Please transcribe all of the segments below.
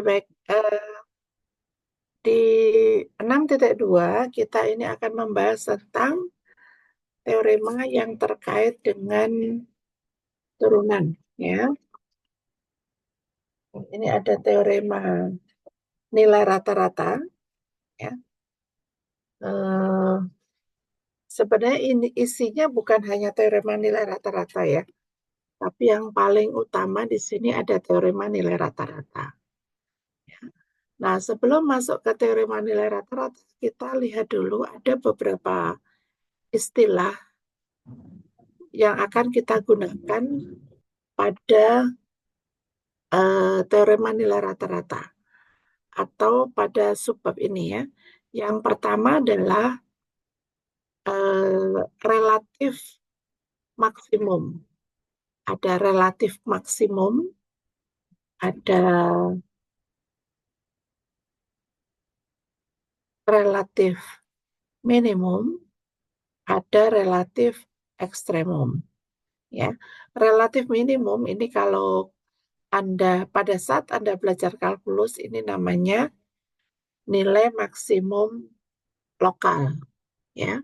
baik. Di 6.2 kita ini akan membahas tentang teorema yang terkait dengan turunan, ya. Ini ada teorema nilai rata-rata, ya. Sebenarnya ini isinya bukan hanya teorema nilai rata-rata, ya, tapi yang paling utama di sini ada teorema nilai rata-rata. Nah, sebelum masuk ke teorema nilai rata-rata, kita lihat dulu ada beberapa istilah yang akan kita gunakan pada teorema nilai rata-rata atau pada subbab ini, ya. Yang pertama adalah relatif maksimum. Ada relatif maksimum, ada relatif minimum, ada relatif ekstremum, ya. Relatif minimum ini kalau pada saat Anda belajar kalkulus, ini namanya nilai maksimum lokal, ya.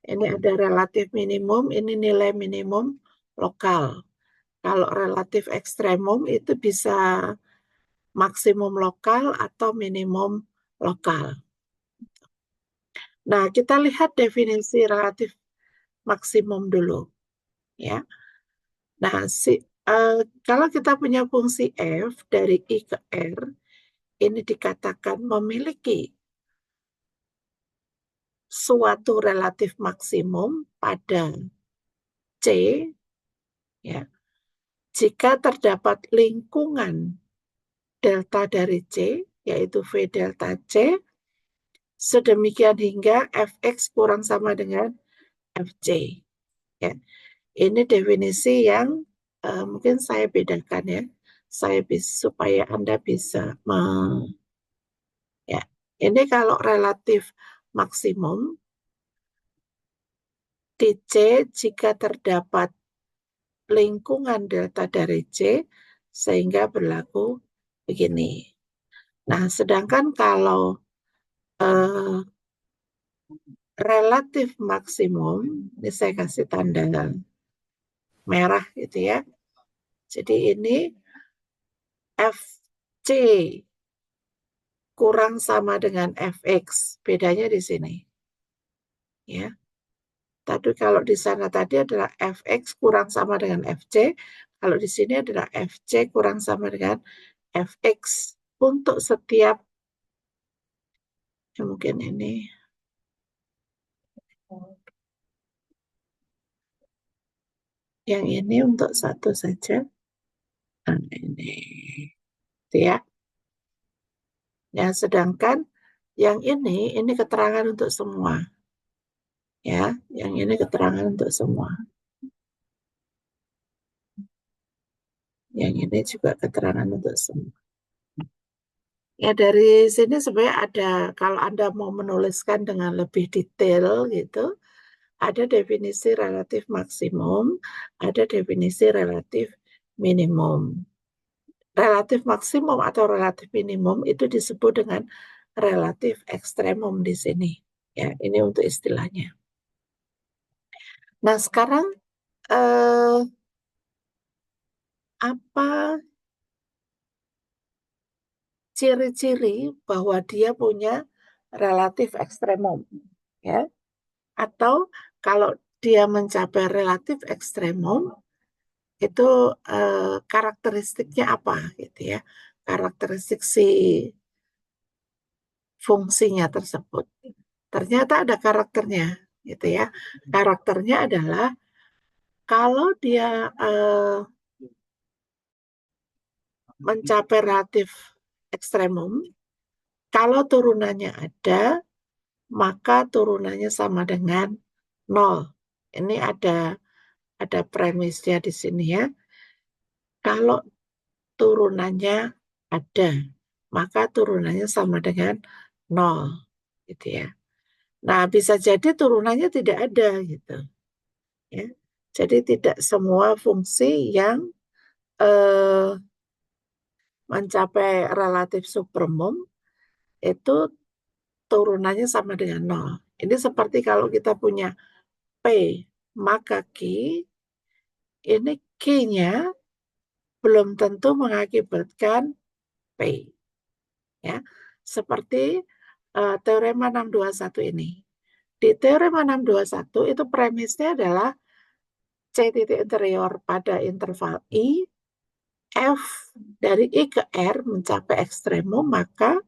Ini ada relatif minimum, ini nilai minimum lokal. Kalau relatif ekstremum itu bisa maksimum lokal atau minimum lokal. Nah, kita lihat definisi relatif maksimum dulu, ya. Nah, kalau kita punya fungsi f dari I ke R, ini dikatakan memiliki suatu relatif maksimum pada C, ya, jika terdapat lingkungan delta dari C, yaitu V delta C, sedemikian hingga Fx kurang sama dengan Fc. Ya. Ini definisi yang mungkin saya bedakan, ya, supaya Anda bisa ya. Ini kalau relatif maksimum di C jika terdapat lingkungan delta dari C sehingga berlaku begini. Nah, sedangkan kalau relatif maksimum, ini saya kasih tanda merah gitu, ya. Jadi ini Fc kurang sama dengan Fx, bedanya di sini, ya. Tapi kalau di sana tadi adalah Fx kurang sama dengan Fc, kalau di sini adalah Fc kurang sama dengan Fx untuk setiap, ya, mungkin ini yang ini untuk satu saja. Nah, ini, ya. Ya, sedangkan yang ini keterangan untuk semua, ya. Yang ini keterangan untuk semua. Yang ini juga keterangan untuk semua. Ya, dari sini sebenarnya ada, kalau Anda mau menuliskan dengan lebih detail gitu, ada definisi relatif maksimum, ada definisi relatif minimum. Relatif maksimum atau relatif minimum itu disebut dengan relatif ekstremum di sini. Ya, ini untuk istilahnya. Nah, sekarang apa ciri-ciri bahwa dia punya relatif ekstremum, ya? Atau kalau dia mencapai relatif ekstremum, itu karakteristiknya apa, gitu, ya? Karakteristik si fungsinya tersebut. Ternyata ada karakternya, gitu, ya. Karakternya adalah kalau dia mencapai relatif ekstremum, kalau turunannya ada, maka turunannya sama dengan 0. Ini ada premisnya di sini, ya. Kalau turunannya ada, maka turunannya sama dengan 0, gitu, ya. Nah, bisa jadi turunannya tidak ada, gitu, ya. Jadi tidak semua fungsi yang mencapai relatif supermum, itu turunannya sama dengan nol. Ini seperti kalau kita punya P maka Q, ini Q-nya belum tentu mengakibatkan P. Ya, seperti teorema 621 ini. Di teorema 621 itu premisnya adalah C titik interior pada interval I, F dari I ke R mencapai ekstremum, maka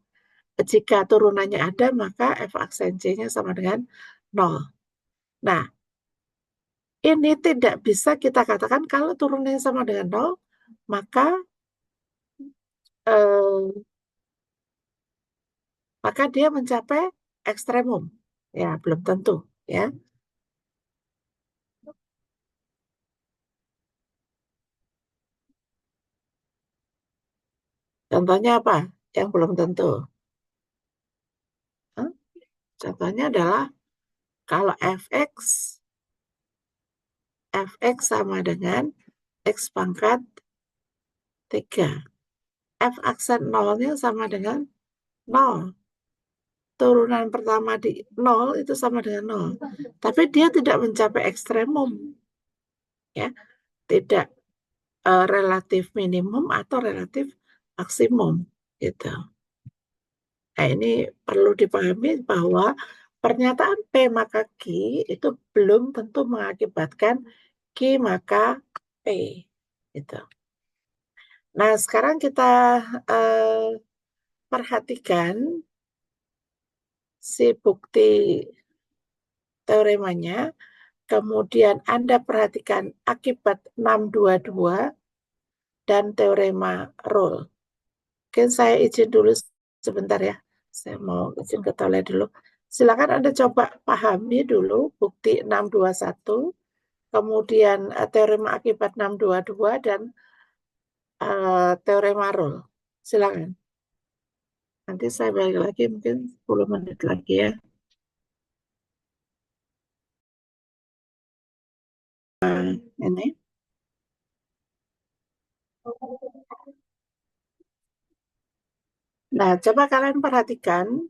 jika turunannya ada, maka F aksen C-nya sama dengan 0. Nah, ini tidak bisa kita katakan kalau turunannya sama dengan 0, maka eh, maka dia mencapai ekstremum. Ya, belum tentu. Ya, contohnya apa? Yang belum tentu. Hah? Contohnya adalah kalau fx sama dengan x pangkat 3. F aksen nolnya sama dengan 0. Turunan pertama di 0 itu sama dengan 0. Tapi dia tidak mencapai ekstremum. Ya, tidak relatif minimum atau relatif maksimum. Gitu. Nah, ini perlu dipahami bahwa pernyataan P maka Q itu belum tentu mengakibatkan Q maka P. Gitu. Nah, sekarang kita perhatikan si bukti teoremanya, kemudian Anda perhatikan akibat 622 dan teorema Rolle. Mungkin saya izin dulu sebentar ya. Saya mau izin ke toilet dulu. Silakan Anda coba pahami dulu bukti 621, kemudian teorema akibat 622 dan teorema Rolle. Silakan. Nanti saya balik lagi mungkin 10 menit lagi ya. Ini. Nah, coba kalian perhatikan.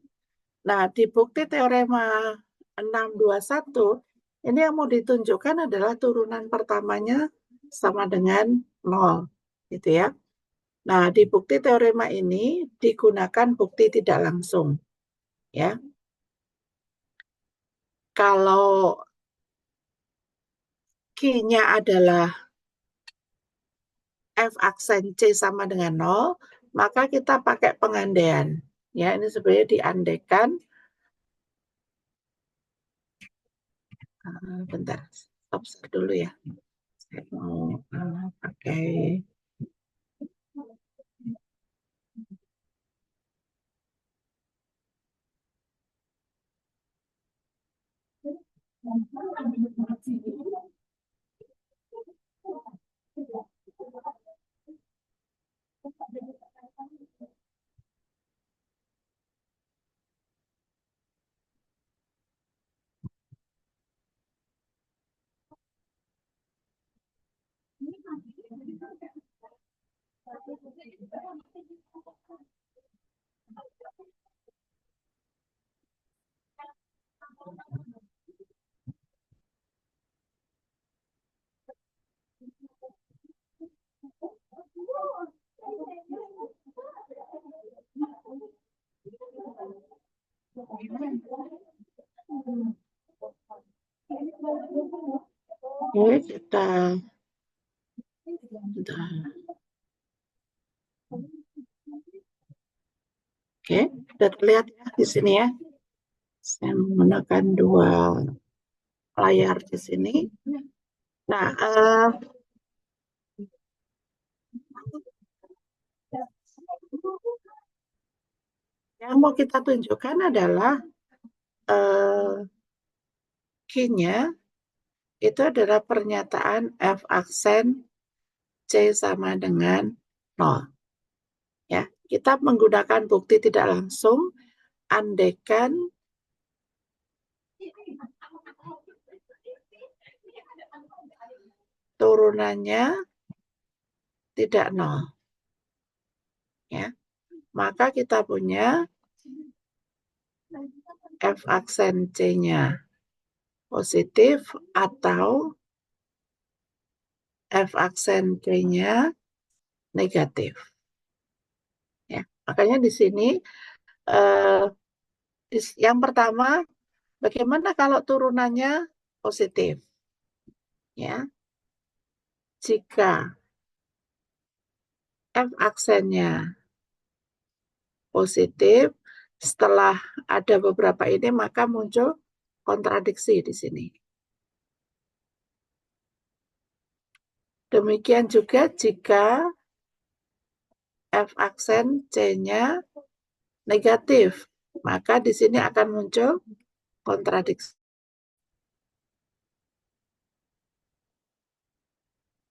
Nah, di bukti teorema 621, ini yang mau ditunjukkan adalah turunan pertamanya sama dengan 0. Gitu ya. Nah, di bukti teorema ini digunakan bukti tidak langsung. Ya. Kalau Q-nya adalah F aksen C sama dengan 0, maka kita pakai pengandaian. Ya, ini sebenarnya diandaikan. Bentar, stop dulu ya. Saya mau pakai. Oke, kita Oke, sudah terlihat ya di sini ya. Saya menggunakan dua layar di sini. Nah, yang mau kita tunjukkan adalah Q-nya itu adalah pernyataan F aksen C sama dengan 0. Ya, kita menggunakan bukti tidak langsung, andaikan turunannya tidak 0. ya. Maka kita punya F aksen C-nya positif atau F aksen C-nya negatif. Ya, makanya di sini eh, yang pertama, bagaimana kalau turunannya positif? Ya, jika F aksennya positif, setelah ada beberapa ini maka muncul kontradiksi di sini. Demikian juga jika F aksen C-nya negatif, maka di sini akan muncul kontradiksi.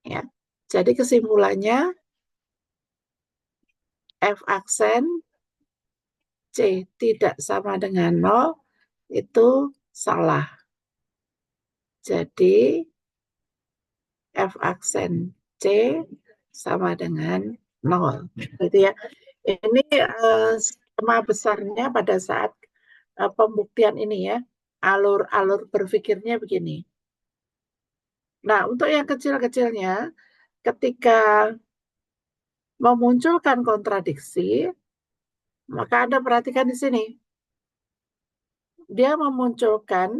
Ya. Jadi kesimpulannya F aksen C tidak sama dengan 0 itu salah. Jadi F aksen C sama dengan 0. Gitu ya. Ini skema besarnya pada saat pembuktian ini ya. Alur-alur berpikirnya begini. Nah, untuk yang kecil-kecilnya, ketika memunculkan kontradiksi, maka Anda perhatikan di sini. Dia memunculkan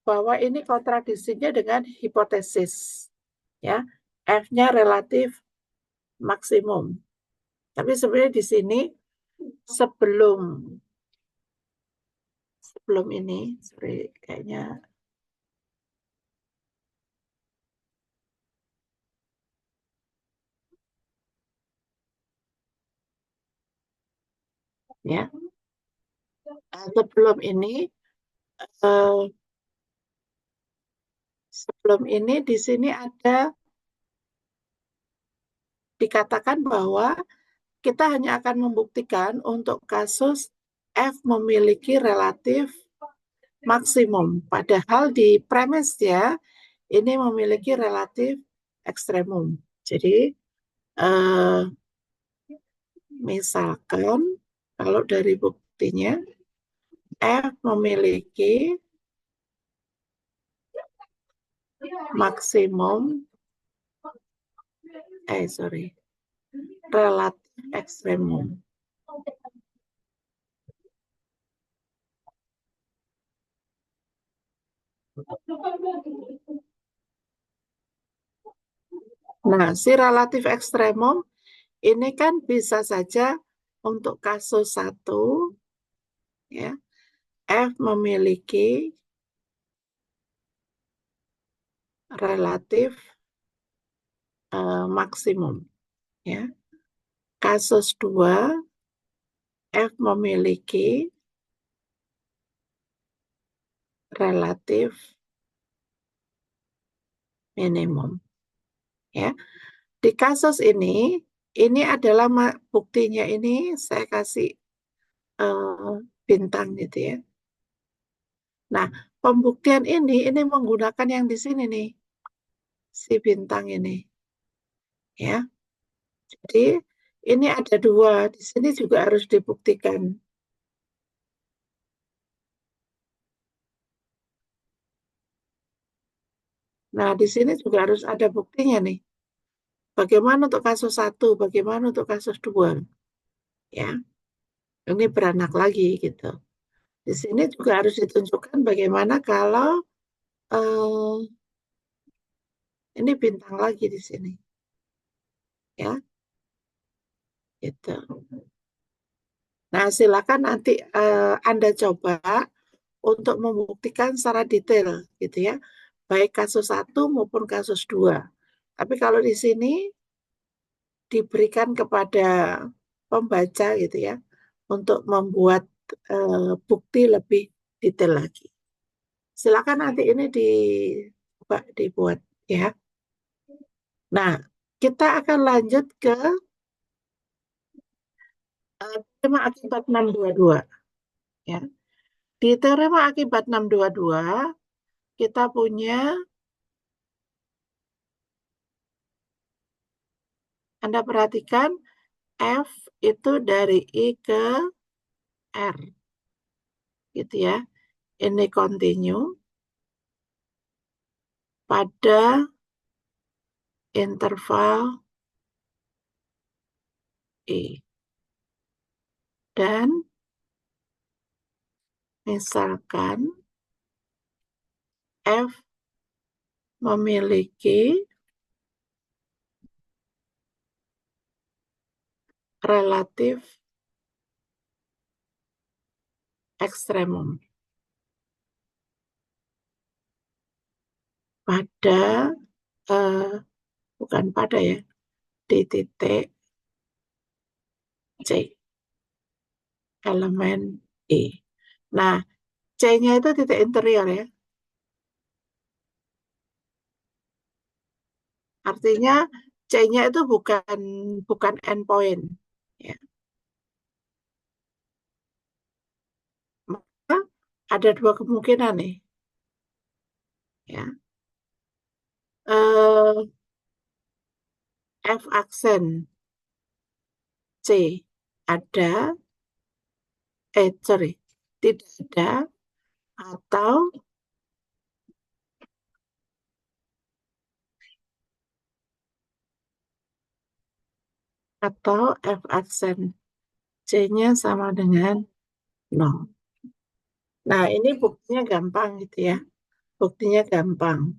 bahwa ini kontradiksinya dengan hipotesis. Ya, F-nya relatif maksimum. Tapi sebenarnya di sini sebelum ini, sorry, kayaknya ya sebelum ini eh, di sini ada dikatakan bahwa kita hanya akan membuktikan untuk kasus F memiliki relatif maksimum. Padahal di premis ya, ini memiliki relatif ekstremum. Jadi, eh, misalkan kalau dari buktinya, F memiliki maksimum, relatif ekstremum. Nah, si relatif ekstremum ini kan bisa saja untuk kasus 1, ya, F memiliki relatif maksimum. Ya. Kasus 2, F memiliki relatif minimum. Ya. Di kasus ini adalah buktinya ini saya kasih bintang gitu ya. Nah, pembuktian ini menggunakan yang di sini nih, si bintang ini. Ya, jadi ini ada 2, di sini juga harus dibuktikan. Nah, di sini juga harus ada buktinya nih. Bagaimana untuk kasus 1, bagaimana untuk kasus 2. Ya, ini beranak lagi gitu. Di sini juga harus ditunjukkan bagaimana kalau eh, ini bintang lagi di sini. Ya, gitu. Nah, silakan nanti Anda coba untuk membuktikan secara detail gitu ya. Baik kasus 1 maupun kasus 2. Tapi kalau di sini diberikan kepada pembaca gitu ya untuk membuat bukti lebih detail lagi. Silakan nanti ini dibuat ya. Nah, kita akan lanjut ke teorema akibat 622 ya. Di teorema akibat 622 kita punya, Anda perhatikan F itu dari I ke R, gitu ya. Ini continue pada interval I. Dan misalkan F memiliki relatif ekstremum pada bukan pada ya, di titik C, elemen I. Nah, C-nya itu titik interior ya. Artinya C-nya itu bukan endpoint ya. Maka ada dua kemungkinan nih ya. Eh, F aksen C ada, sorry, tidak ada, atau F aksen C-nya sama dengan 0. Nah, ini buktinya gampang gitu ya. Buktinya gampang.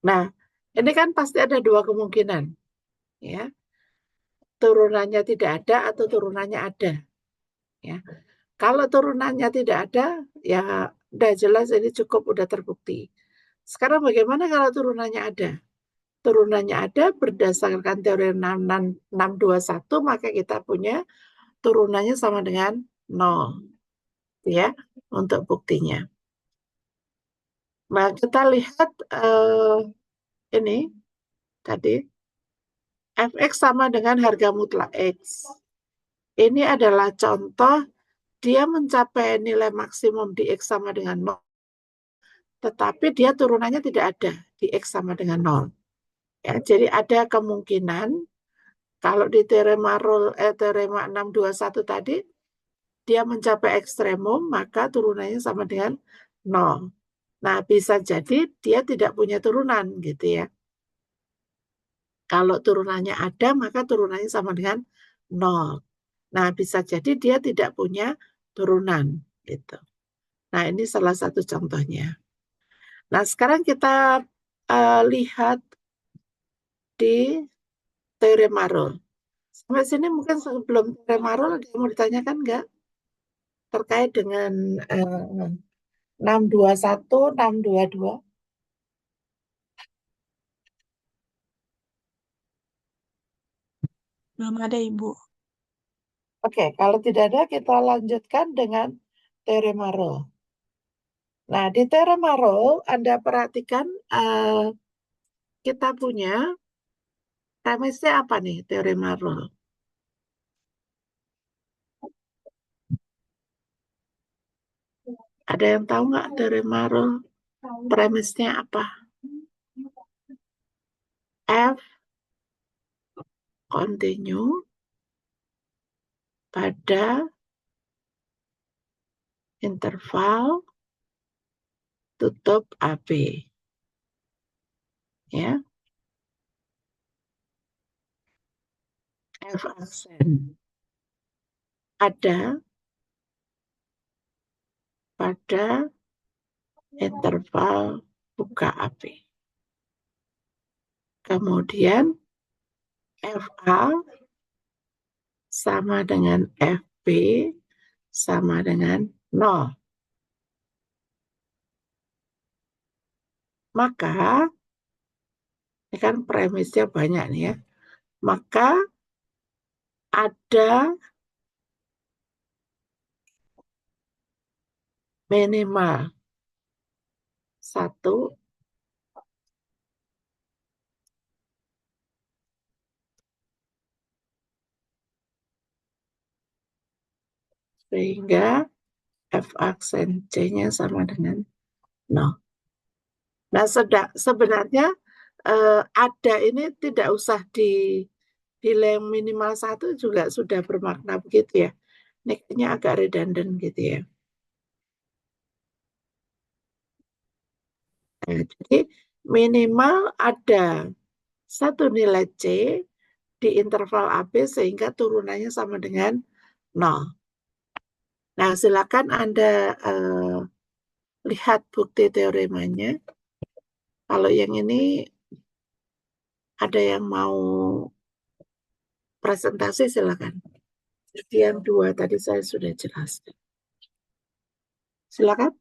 Nah, ini kan pasti ada dua kemungkinan ya. Turunannya tidak ada atau turunannya ada ya. Kalau turunannya tidak ada, ya udah jelas ini cukup udah terbukti. Sekarang bagaimana kalau turunannya ada? Turunannya ada berdasarkan teori 621, maka kita punya turunannya sama dengan 0 ya untuk buktinya. Nah, kita lihat ini tadi fx sama dengan harga mutlak x. Ini adalah contoh dia mencapai nilai maksimum di x sama dengan 0, tetapi dia turunannya tidak ada di x sama dengan 0. Ya, jadi ada kemungkinan kalau di teorema 621 tadi dia mencapai ekstremum, maka turunannya sama dengan 0. Nah, bisa jadi dia tidak punya turunan gitu ya. Kalau turunannya ada, maka turunannya sama dengan 0. Nah, bisa jadi dia tidak punya turunan gitu. Nah, ini salah satu contohnya. Nah, sekarang kita lihat di teori Marol. Sampai sini mungkin sebelum teori Marol ada yang mau ditanyakan nggak? Terkait dengan 621, 622. Belum ada, Ibu. Oke, kalau tidak ada kita lanjutkan dengan teori Marol. Nah, di teori Marol Anda perhatikan kita punya premisnya apa nih teori Marol? Ada yang tahu nggak teori Marol premisnya apa? F continue pada interval tutup AB. Ya, F aksen ada pada interval buka AB. Kemudian FA sama dengan FB sama dengan 0. Maka, ini kan premisnya banyak nih ya. Maka ada minimal satu sehingga F aksen C-nya sama dengan 0. Nah, sebenarnya ada ini tidak usah nilai yang minimal satu juga sudah bermakna begitu ya. Ini kayaknya agak redundant gitu ya. Nah, jadi minimal ada satu nilai C di interval AB sehingga turunannya sama dengan nol. Nah, silakan Anda lihat bukti teoremanya. Kalau yang ini ada yang mau presentasi silakan. Jadi yang dua tadi saya sudah jelaskan. Silakan.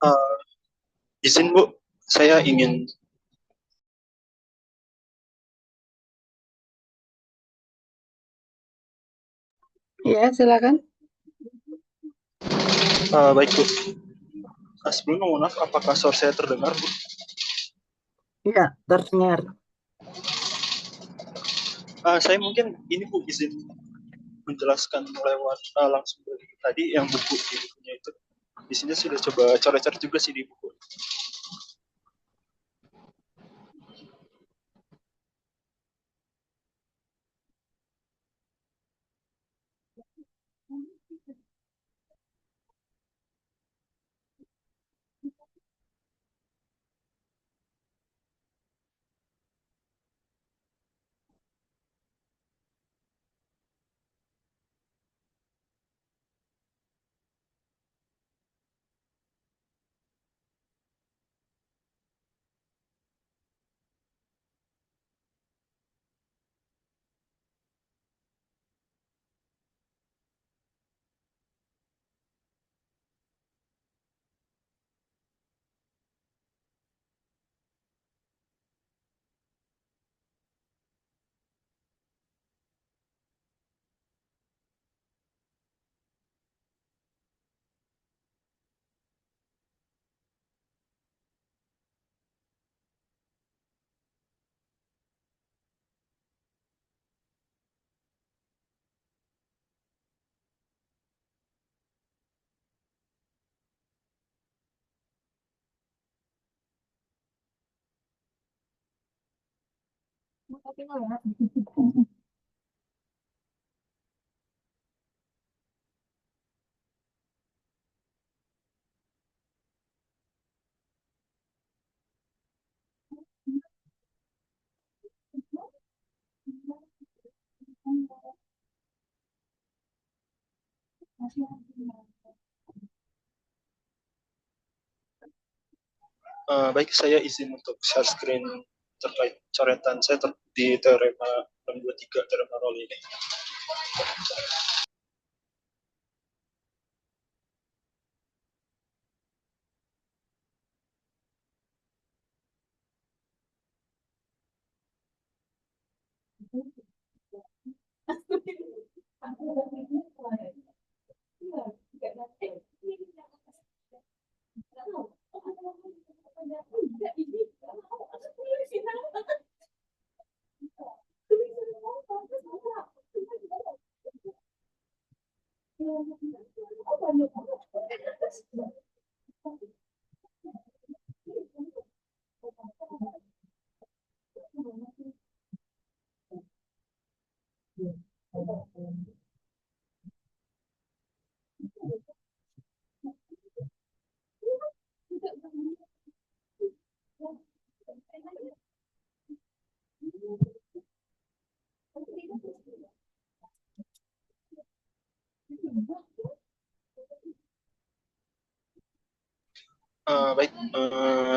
Uh, izin Bu, saya ingin Ya, silakan. baik Bu. Sebelumnya mohon maaf, apakah suara saya terdengar Bu? Ya, terdengar. Saya mungkin ini Bu izin menjelaskan lewat langsung dari tadi yang buku di bukunya itu. Di sini sudah coba coret-coret juga sih di buku. Baik, saya izin untuk share screen terkait coretan saya di teorema 623 teorema Rollo ini. Baik,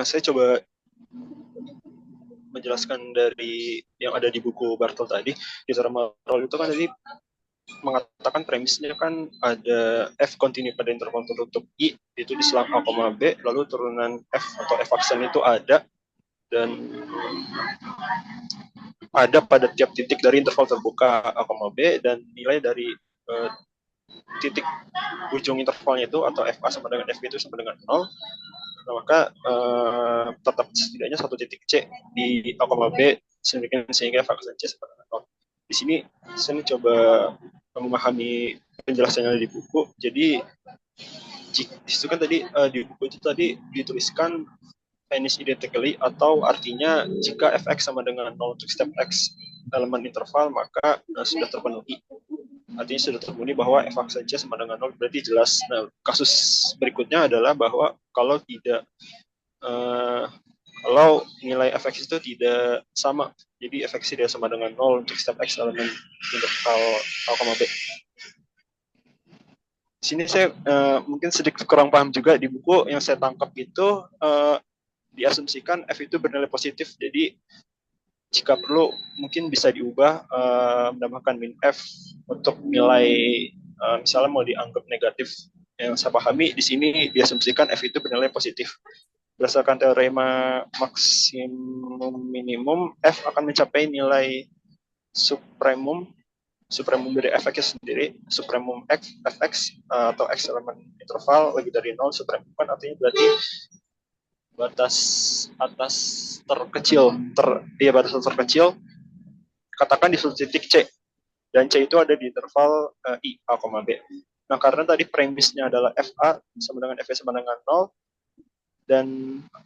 saya coba menjelaskan dari yang ada di buku Bartel tadi. Di teorema Rollo itu kan tadi mengatakan premisnya kan ada F kontinu pada interval tertutup I itu di selang A, B, lalu turunan F atau F aksen itu ada dan ada pada tiap titik dari interval terbuka A, B dan nilai dari titik ujung intervalnya itu atau FA sama dengan FB itu sama dengan 0. Nah, maka tetap setidaknya satu titik C di A, B sehingga F aksen C sama dengan 0. Di sini saya coba memahami penjelasannya di buku. Jadi di situ kan tadi di buku itu tadi dituliskan vanish identically atau artinya jika fx sama dengan 0 untuk step x elemen interval maka sudah terpenuhi. Artinya sudah terpenuhi bahwa f saja sama dengan 0 berarti jelas. Nah, kasus berikutnya adalah bahwa kalau tidak kalau nilai fx itu tidak sama, jadi fx tidak sama dengan 0 untuk step x elemen interval A, B. Di sini saya mungkin sedikit kurang paham juga di buku yang saya tangkap itu diasumsikan F itu bernilai positif. Jadi jika perlu mungkin bisa diubah menambahkan min F untuk nilai misalnya mau dianggap negatif. Yang saya pahami di sini diasumsikan F itu bernilai positif. Berdasarkan teorema maksimum minimum, F akan mencapai nilai supremum dari fx sendiri, supremum x, fx atau x elemen interval lebih dari 0, supremum kan artinya berarti batas atas terkecil, batas terkecil, katakan di suatu titik C, dan C itu ada di interval I, A, B. Nah, karena tadi premisnya adalah FA sama dengan FA sama dengan 0, dan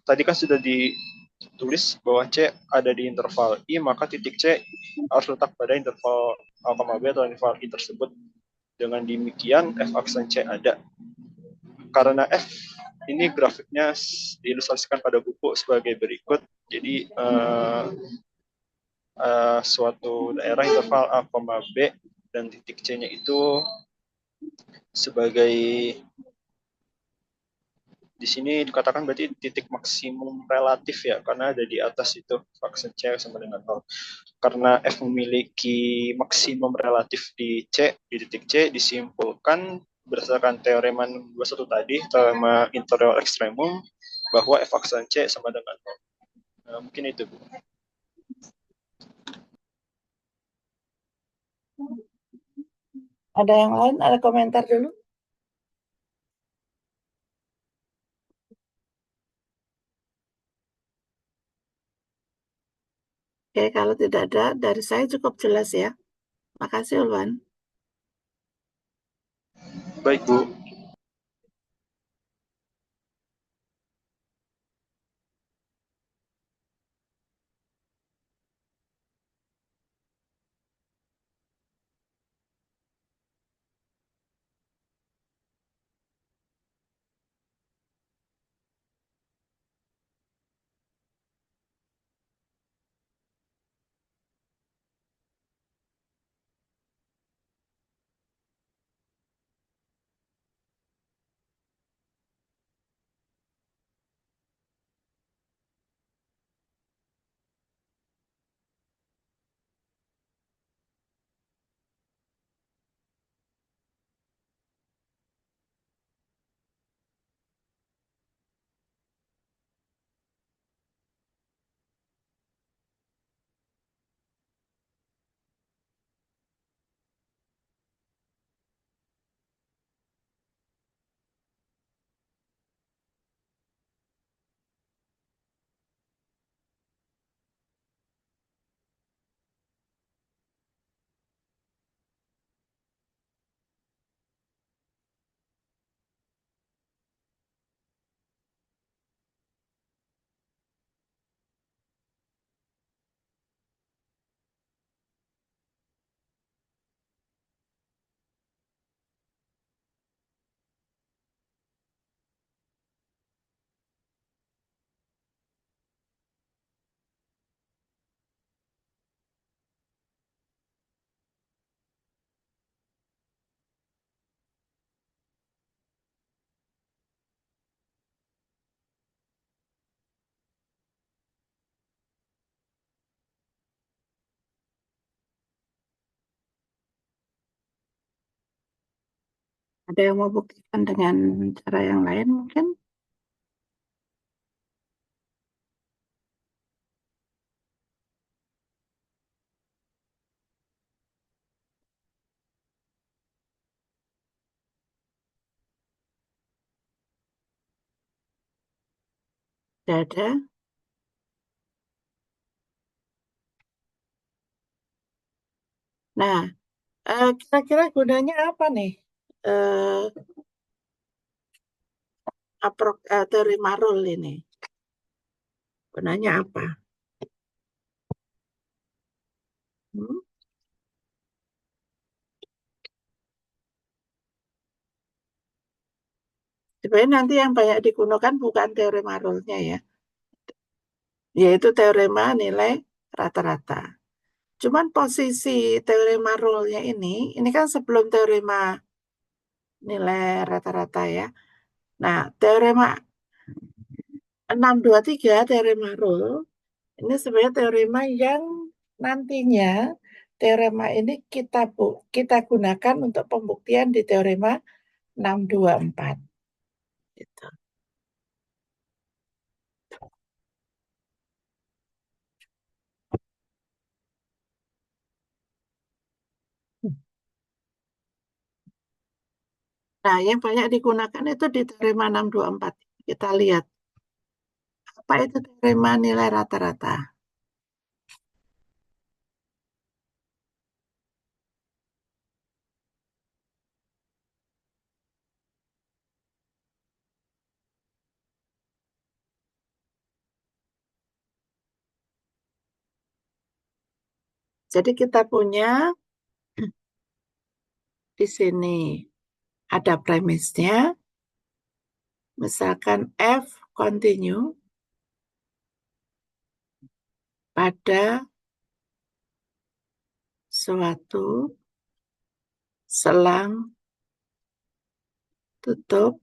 tadi kan sudah ditulis bahwa C ada di interval I, maka titik C harus letak pada interval A, B atau interval I tersebut. Dengan demikian, F aksen C ada. Karena F ini grafiknya diilustrasikan pada buku sebagai berikut. Jadi suatu daerah interval A, B dan titik C-nya itu sebagai di sini dikatakan berarti titik maksimum relatif ya, karena ada di atas itu aksen C sama dengan 0. Karena F memiliki maksimum relatif di C, di titik C, disimpulkan berdasarkan teorema 21 tadi, teorema interior extremum, bahwa F aksen C sama dengan 0. Nah, mungkin itu, Bu. Ada yang lain? Ada komentar dulu? Oke, kalau tidak ada, dari saya cukup jelas ya. Makasih, Ulwan. Baik, Bu. Ada yang mau buktikan dengan cara yang lain mungkin? Tidak ada. Nah, kira-kira gunanya apa nih? Eh, teori Marul ini. Gunanya apa? Hmm? Sebenarnya nanti yang banyak digunakan bukan teori Marulnya ya, yaitu teorema nilai rata-rata. Cuman posisi teorema Marulnya ini kan sebelum teorema nilai rata-rata ya. Nah, teorema 623 teorema Rule, ini sebenarnya teorema yang nantinya teorema ini kita gunakan untuk pembuktian di teorema 624. Gitu. Nah, yang banyak digunakan itu di teorema 624. Kita lihat apa itu teorema nilai rata-rata. Jadi kita punya di sini ada premisnya, misalkan F continue pada suatu selang tutup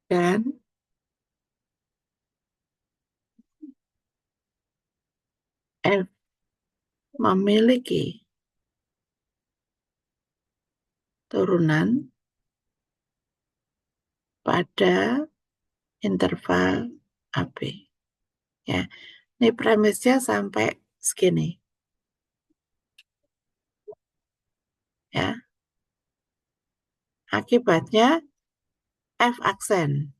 dan F memiliki turunan pada interval AB. Ya, ini premisnya sampai segini. Ya, akibatnya F aksen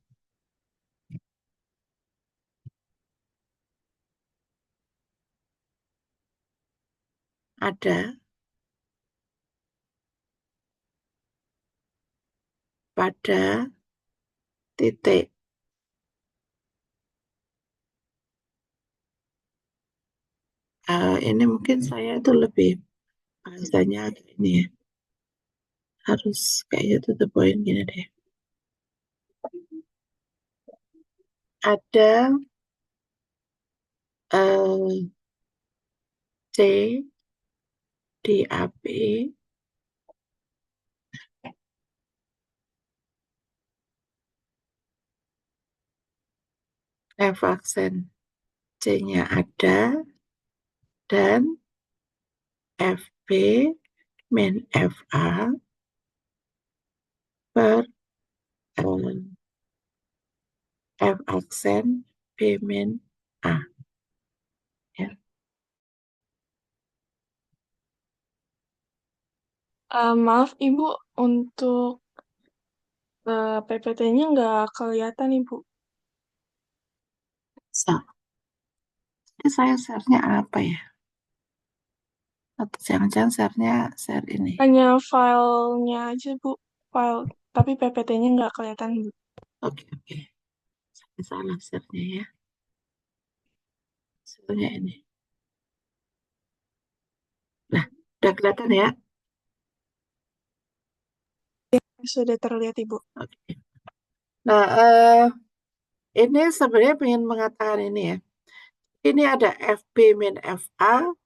ada pada titik ini mungkin saya itu lebih bahasanya agak ini ya, harus kayak to the point gini deh. Ada eh, C di AB F aksen C-nya ada dan FB min FA per F aksen B min A. Ya. Maaf Ibu, untuk PPT-nya nggak kelihatan Ibu. So, ini saya share-nya apa ya? Atau jangan-jangan share ini. Hanya filenya aja Bu, file, tapi PPT-nya nggak kelihatan Bu. Oke, oke. Saya salah share-nya ya. Share-nya ini. Nah, udah kelihatan ya? Sudah terlihat Ibu. Oke. Nah, ini sebenarnya ingin mengatakan ini ya. Ini ada FB min FA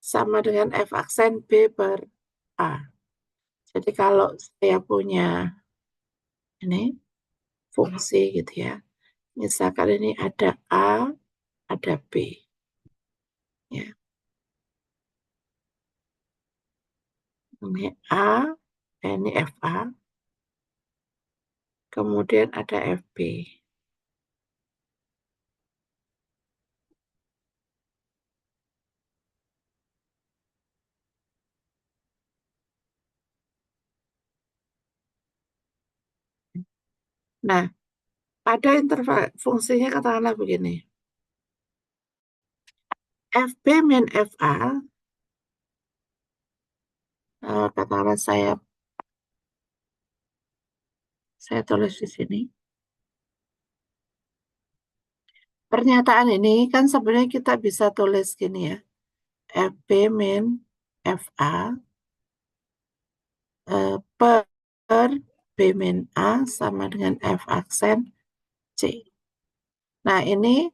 sama dengan F aksen B per A. Jadi kalau saya punya ini fungsi gitu ya. Misalkan ini ada A ada B. Ya. Ini A, ini FA, kemudian ada FB. Nah, pada interval fungsinya katakanlah begini. FB min FA, katakanlah saya tulis di sini. Pernyataan ini kan sebenarnya kita bisa tulis gini ya. FB min FA per B min A sama dengan F aksen C. Nah, ini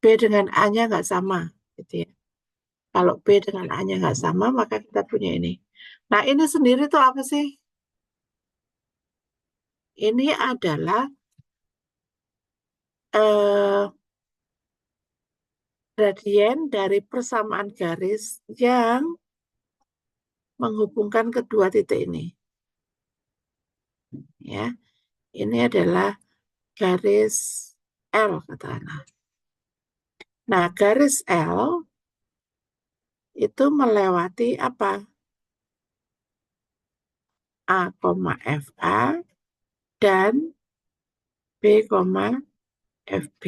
B dengan A-nya nggak sama. Gitu ya. Kalau B dengan A-nya nggak sama, maka kita punya ini. Nah, ini sendiri tuh apa sih? Ini adalah eh, gradien dari persamaan garis yang menghubungkan kedua titik ini. Ya, ini adalah garis L katakanlah. Nah, garis L itu melewati apa? A, FA dan B, FB.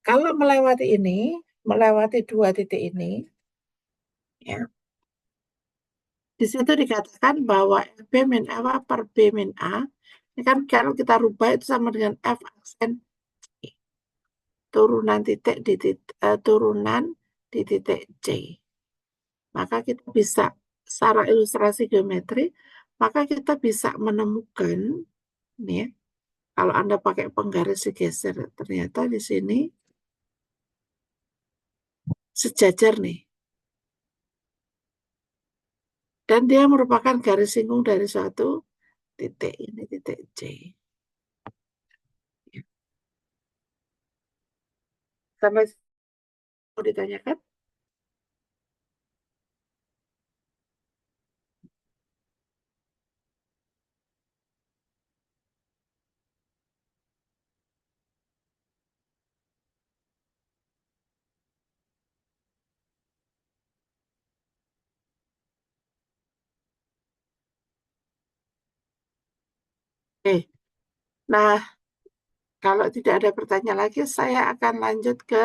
Kalau melewati ini, melewati dua titik ini, ya, di situ dikatakan bahwa FB min A per B min A, ini kan kalau kita rubah itu sama dengan F aksen C. Turunan turunan di titik C. Maka kita bisa secara ilustrasi geometri, maka kita bisa menemukan, nih ya, kalau Anda pakai penggaris digeser, ternyata di sini sejajar nih. Dan dia merupakan garis singgung dari suatu titik, ini titik C. Sampai mau ditanyakan? Oke. Nah, kalau tidak ada pertanyaan lagi, saya akan lanjut ke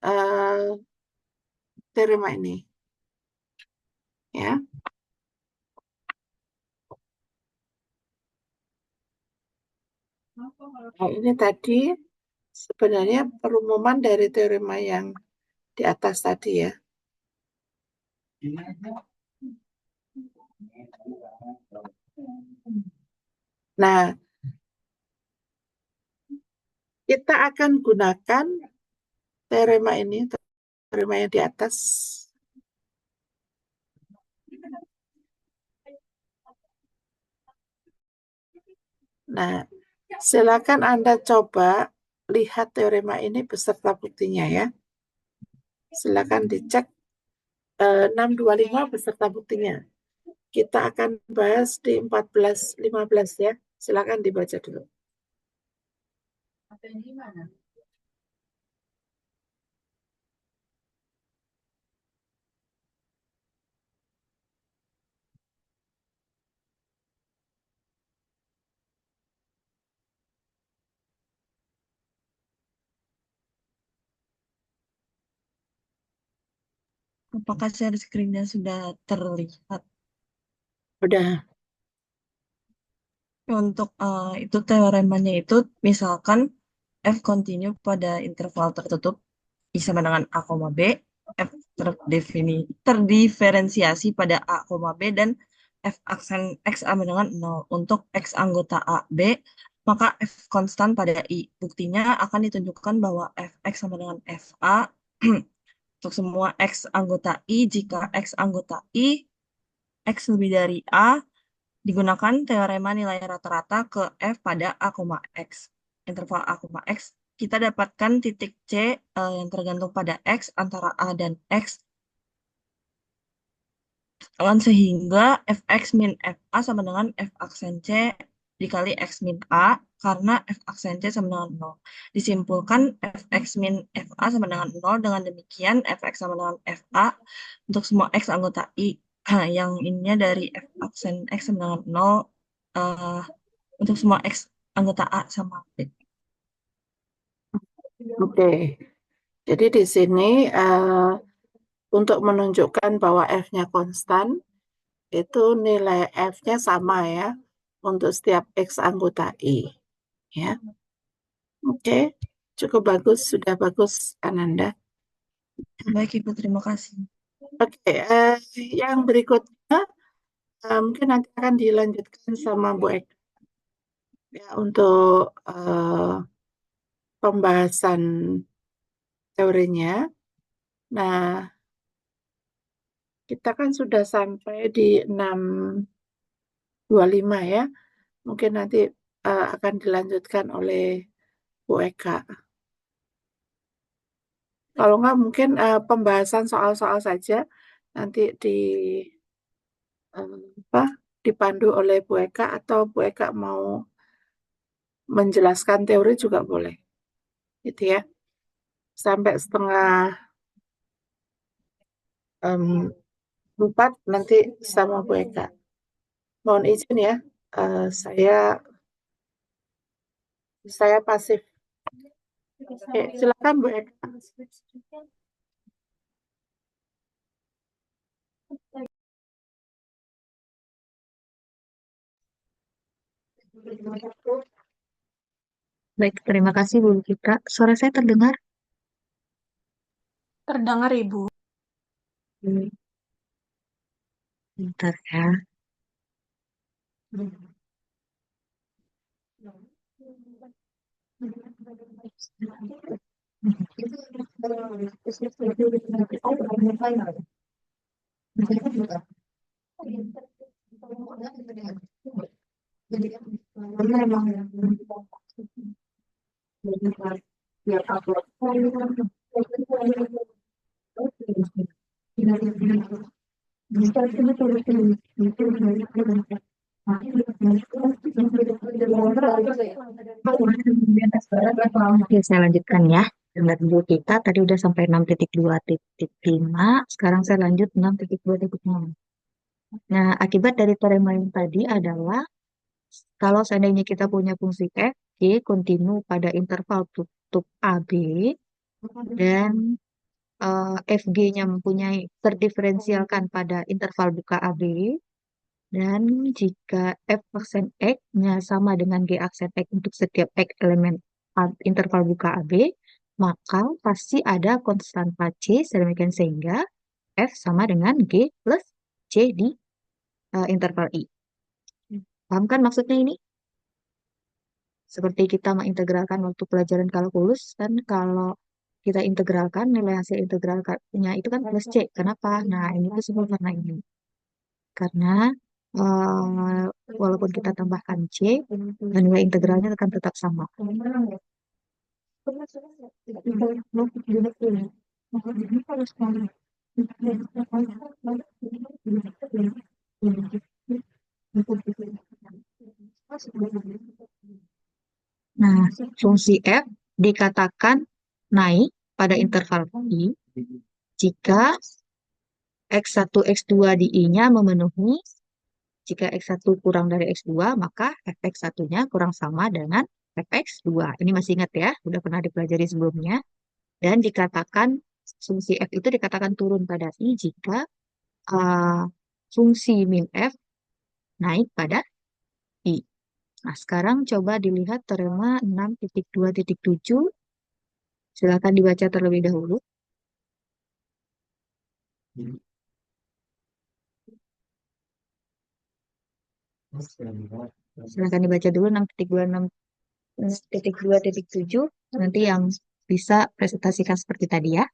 eh, teorema ini. Ya. Nah, ini tadi sebenarnya perumuman dari teorema yang di atas tadi ya. Nah, kita akan gunakan teorema ini, teorema yang di atas. Nah, silakan Anda coba lihat teorema ini beserta buktinya ya. Silakan dicek 625 beserta buktinya. Kita akan bahas di 14-15 ya. Silakan dibaca dulu. Apakah share screen-nya sudah terlihat? Udah. Untuk itu teoremanya itu misalkan F continue pada interval tertutup I sama dengan A, B, F terdiferensiasi pada A, B, dan F aksen X sama dengan 0. Untuk X anggota A, B, maka F konstan pada I. Buktinya akan ditunjukkan bahwa Fx sama dengan Fa untuk semua X anggota I, jika X anggota I, X lebih dari A, Digunakan teorema nilai rata-rata ke F pada A, X. Interval A, X, kita dapatkan titik C yang tergantung pada X antara A dan X. Sehingga Fx min Fa sama dengan F aksen C dikali X min A, karena F aksen C sama dengan 0. Disimpulkan Fx min Fa sama dengan 0, dengan demikian Fx sama dengan Fa untuk semua X anggota I. Yang ininya dari F aksen X sama dengan 0 eh, untuk semua X anggota A sama B. Oke. Jadi di sini untuk menunjukkan bahwa F-nya konstan, itu nilai F-nya sama ya untuk setiap X anggota I. Ya, oke. Cukup bagus, sudah bagus, Ananda. Baik, Ibu, terima kasih. Oke, yang berikutnya mungkin nanti akan dilanjutkan sama Bu Eka ya, untuk pembahasan teorinya. Nah, kita kan sudah sampai di 625 ya. Mungkin nanti akan dilanjutkan oleh Bu Eka. Kalau nggak mungkin pembahasan soal-soal saja nanti apa, dipandu oleh Bu Eka, atau Bu Eka mau menjelaskan teori juga boleh. Gitu ya. Sampai setengah 4 nanti sama Bu Eka. Mohon izin ya, saya pasif. Oke, silakan Bu Eka. Baik, terima kasih Bu Citra. Suara saya terdengar? Terdengar, Ibu. Hmm, Bentar ya. Oke, saya lanjutkan ya. Dengar dulu kita tadi udah sampai 6.2.5. Sekarang saya lanjut 6.2.6. Nah, akibat dari teorema yang tadi adalah kalau seandainya kita punya fungsi f, y kontinu pada interval tutup AB, dan fg-nya mempunyai terdiferensialkan pada interval buka AB, dan jika f aksen x-nya sama dengan g aksen x untuk setiap x elemen interval buka AB, maka pasti ada konstanta C, sedemikian sehingga f sama dengan g plus C di interval I. Paham kan maksudnya ini? Seperti kita mengintegralkan waktu pelajaran kalkulus, kan kalau kita integralkan nilai hasil integralnya itu kan plus C. Kenapa? Nah, ini tuh semua karena ini. Karena walaupun kita tambahkan C, nilai integralnya akan tetap sama. Nah, fungsi f dikatakan naik pada interval I jika X1, X2 di I-nya memenuhi. Jika X1 kurang dari X2, maka Fx1-nya kurang sama dengan Fx2. Ini masih ingat ya, udah pernah dipelajari sebelumnya. Dan dikatakan, fungsi F itu dikatakan turun pada I jika fungsi min F naik pada I. Nah, sekarang coba dilihat teorema 6.2.7. Silakan dibaca terlebih dahulu. Silakan dibaca dulu 6.2.7. Nanti yang bisa presentasikan seperti tadi ya.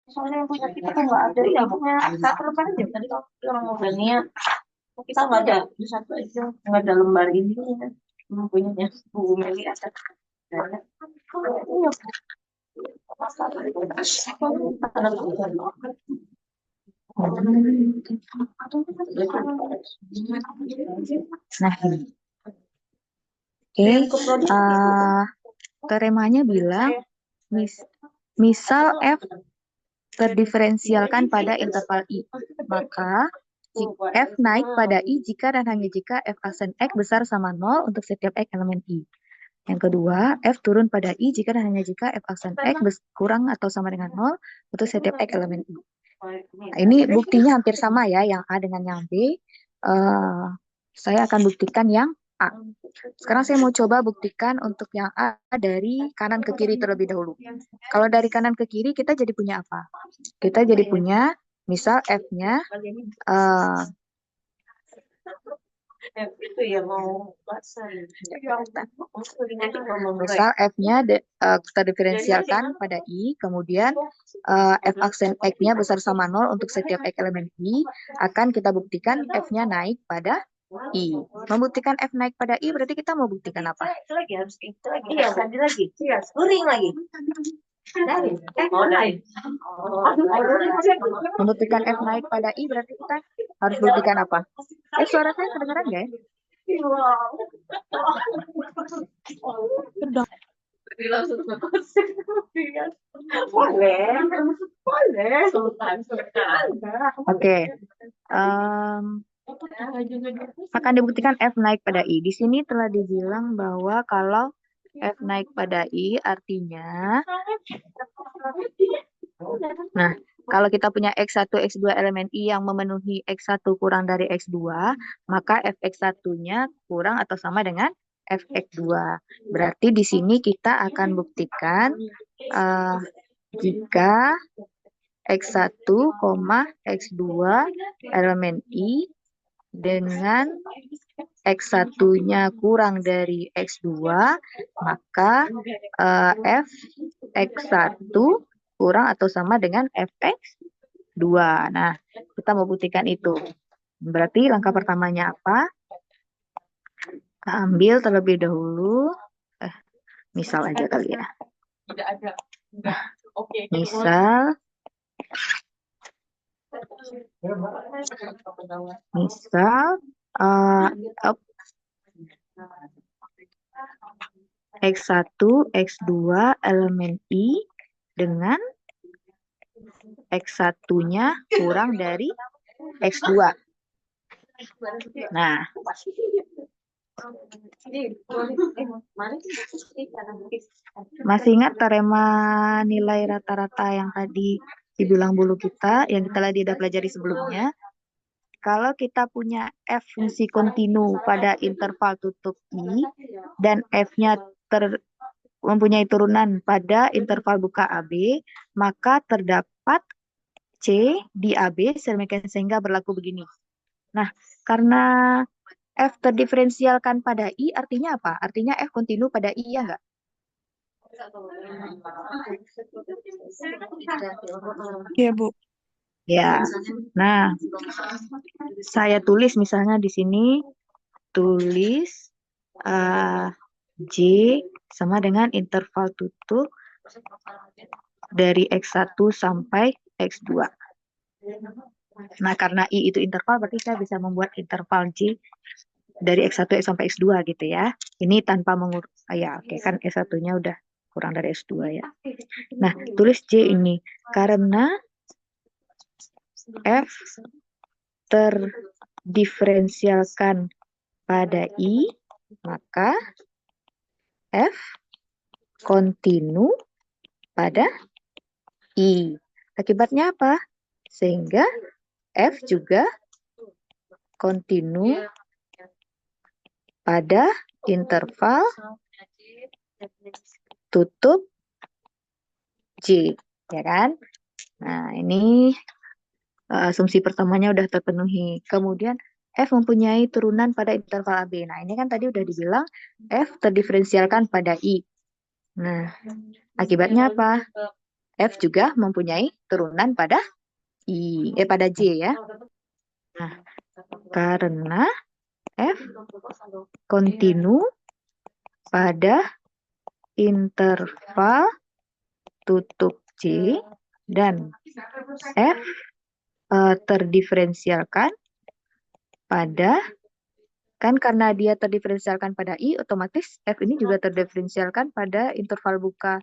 Soalnya yang punya kita kan nggak ada ya, pokoknya satu lembar aja. Tadi kalau kita orang ngobrolnya, kita nggak ada di satu aja, nggak ada lembar ini. Yang punyanya Bu Meli ada. Iya. Nah, ini. Oke, teoremanya bilang misal F terdiferensialkan pada interval I, maka F naik pada I jika dan hanya jika F aksen X besar sama 0 untuk setiap X elemen I. Yang kedua, F turun pada I jika dan hanya jika F aksen X kurang atau sama dengan 0 untuk setiap X elemen I. Nah, ini buktinya hampir sama ya, yang A dengan yang B. Saya akan buktikan yang A. Sekarang saya mau coba buktikan untuk yang A dari kanan ke kiri terlebih dahulu. Kalau dari kanan ke kiri, kita jadi punya apa? Kita jadi punya, misal F-nya, misal F-nya terdiferensialkan pada I, kemudian F aksen X-nya besar sama 0 untuk setiap X elemen I, akan kita buktikan F-nya naik pada I. Membuktikan F naik pada I berarti kita mau buktikan apa? Itu lagi harus itu lagi. Iya, tadi lagi. Iya, scoring lagi. Membuktikan F naik pada I berarti kita harus buktikan apa? Suara saya kedengaran nggak ya? Oke. Akan dibuktikan F naik pada I. Di sini telah dibilang bahwa kalau F naik pada I artinya, nah, kalau kita punya X1, X2 elemen I yang memenuhi X1 kurang dari X2, maka Fx1-nya kurang atau sama dengan Fx2. Berarti di sini kita akan buktikan jika X1, X2 elemen I dengan X1-nya kurang dari X2, maka Fx1 kurang atau sama dengan Fx2. Nah, kita mau buktikan itu. Berarti langkah pertamanya apa? Kita ambil terlebih dahulu. Misal aja kali ya. Tidak ada. Misal X1, X2 elemen I dengan X1-nya kurang dari X2. Nah, masih ingat teorema nilai rata-rata yang tadi dibilang dulu kita, yang kita udah pelajari sebelumnya? Kalau kita punya F fungsi kontinu pada interval tutup I, dan F-nya mempunyai turunan pada interval buka AB, maka terdapat C di AB sehingga berlaku begini. Nah, karena F terdiferensialkan pada I artinya apa? Artinya F kontinu pada I, ya nggak? Iya, Bu. Ya. Nah, saya tulis misalnya di sini, tulis J sama dengan interval tutup dari X1 sampai X2. Nah, karena I itu interval, berarti saya bisa membuat interval J dari X1 sampai X2 gitu ya. Ini tanpa mengurus, ya oke, kan S1-nya udah kurang dari S2 ya. Nah, tulis J ini karena F terdiferensialkan pada I, maka F kontinu pada I. Akibatnya apa? Sehingga F juga kontinu pada interval tutup J, ya kan? Nah, ini asumsi pertamanya udah terpenuhi. Kemudian F mempunyai turunan pada interval AB. Nah, ini kan tadi udah dibilang F terdiferensialkan pada I. Nah, akibatnya apa? F juga mempunyai turunan pada pada J ya. Nah, karena F kontinu pada interval tutup J dan F terdiferensialkan pada, kan karena dia terdiferensialkan pada I, otomatis F ini juga terdiferensialkan pada interval buka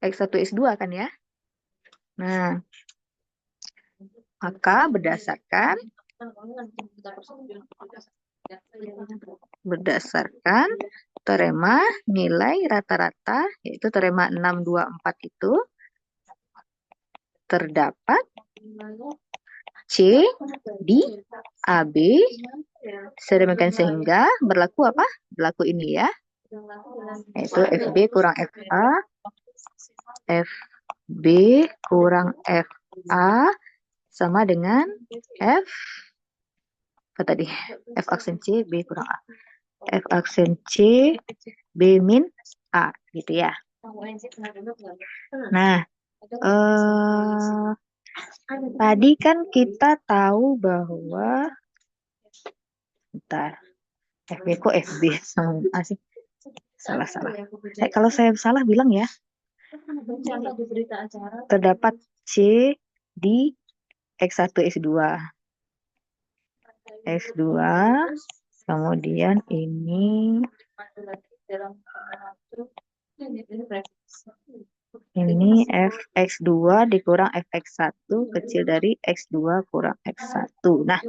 X1, X2 kan ya. Nah, maka berdasarkan teorema nilai rata-rata, yaitu teorema 624 itu, terdapat C di AB sedemikian sehingga berlaku apa? Berlaku ini ya, yaitu FB kurang FA, FB kurang FA sama dengan F apa tadi? F aksen C, B kurang A. F aksen C, B min A gitu ya. Nah, tadi kan kita tahu bahwa bentar, FB kok FB sama A sih? Salah. Kalau saya salah bilang ya. Terdapat C di X1, X2. X2, kemudian ini Fx2 dikurang Fx1 kecil dari X2 kurang X1. Nah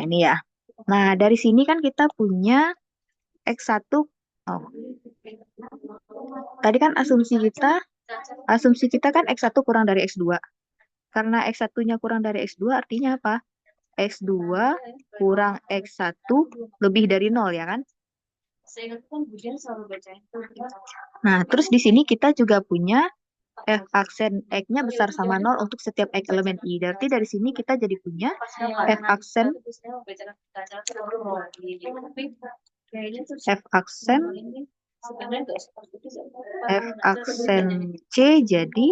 ini ya. Nah, dari sini kan kita punya X1. Oh. Tadi kan asumsi kita kan X1 kurang dari X2. Karena X1-nya kurang dari X2 artinya apa? X2 kurang X1 lebih dari 0 ya kan? Nah, terus di sini kita juga punya F aksen X-nya besar sama 0 untuk setiap X elemen I. Berarti dari sini kita jadi punya F aksen C jadi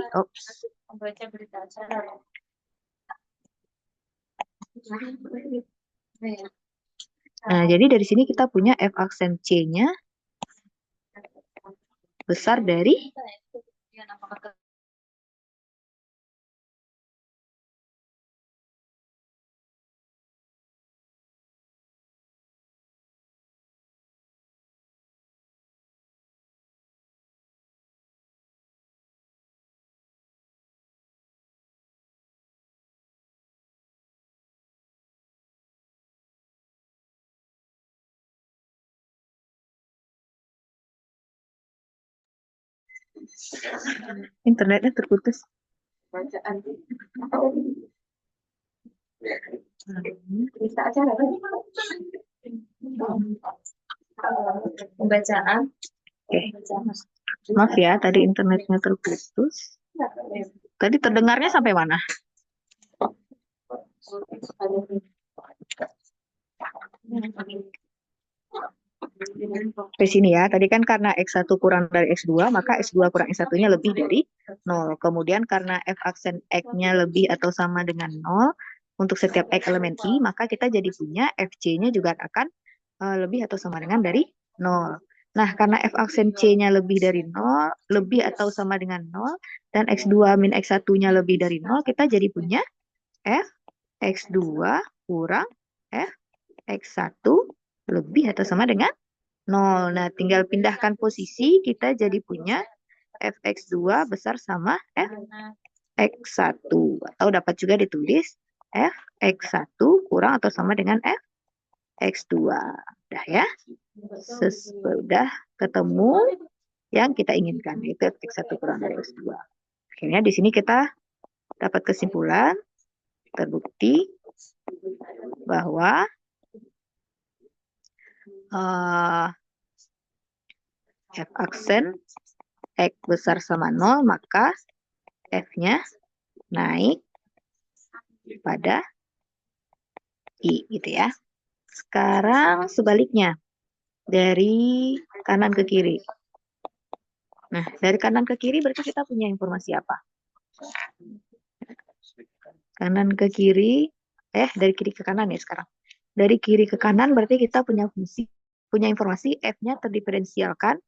Nah, jadi dari sini kita punya F aksen C-nya besar dari internetnya terputus. Pembacaan. Oke. Maaf ya, tadi internetnya terputus. Tadi terdengarnya sampai mana? Di sini ya, tadi kan karena X1 kurang dari X2, maka X2 kurang X1-nya lebih dari 0. Kemudian karena F aksen X-nya lebih atau sama dengan 0 untuk setiap X elemen I, maka kita jadi punya FC-nya juga akan lebih atau sama dengan dari 0. Nah, karena F aksen C-nya lebih dari 0, lebih atau sama dengan 0, dan X2 min X1-nya lebih dari 0, kita jadi punya F X2 kurang F X1 lebih atau sama dengan 0. Nah, tinggal pindahkan posisi, kita jadi punya Fx2 besar sama Fx1. Atau dapat juga ditulis Fx1 kurang atau sama dengan Fx2. Udah ya. Sudah ketemu yang kita inginkan, yaitu Fx1 kurang dari X2. Akhirnya di sini kita dapat kesimpulan, terbukti bahwa F aksen X besar sama 0, maka F-nya naik pada I gitu ya. Sekarang sebaliknya, dari kanan ke kiri. Nah, dari kanan ke kiri berarti kita punya informasi apa? Kanan ke kiri, dari kiri ke kanan ya sekarang. Dari kiri ke kanan berarti kita punya informasi F-nya terdiferensialkan.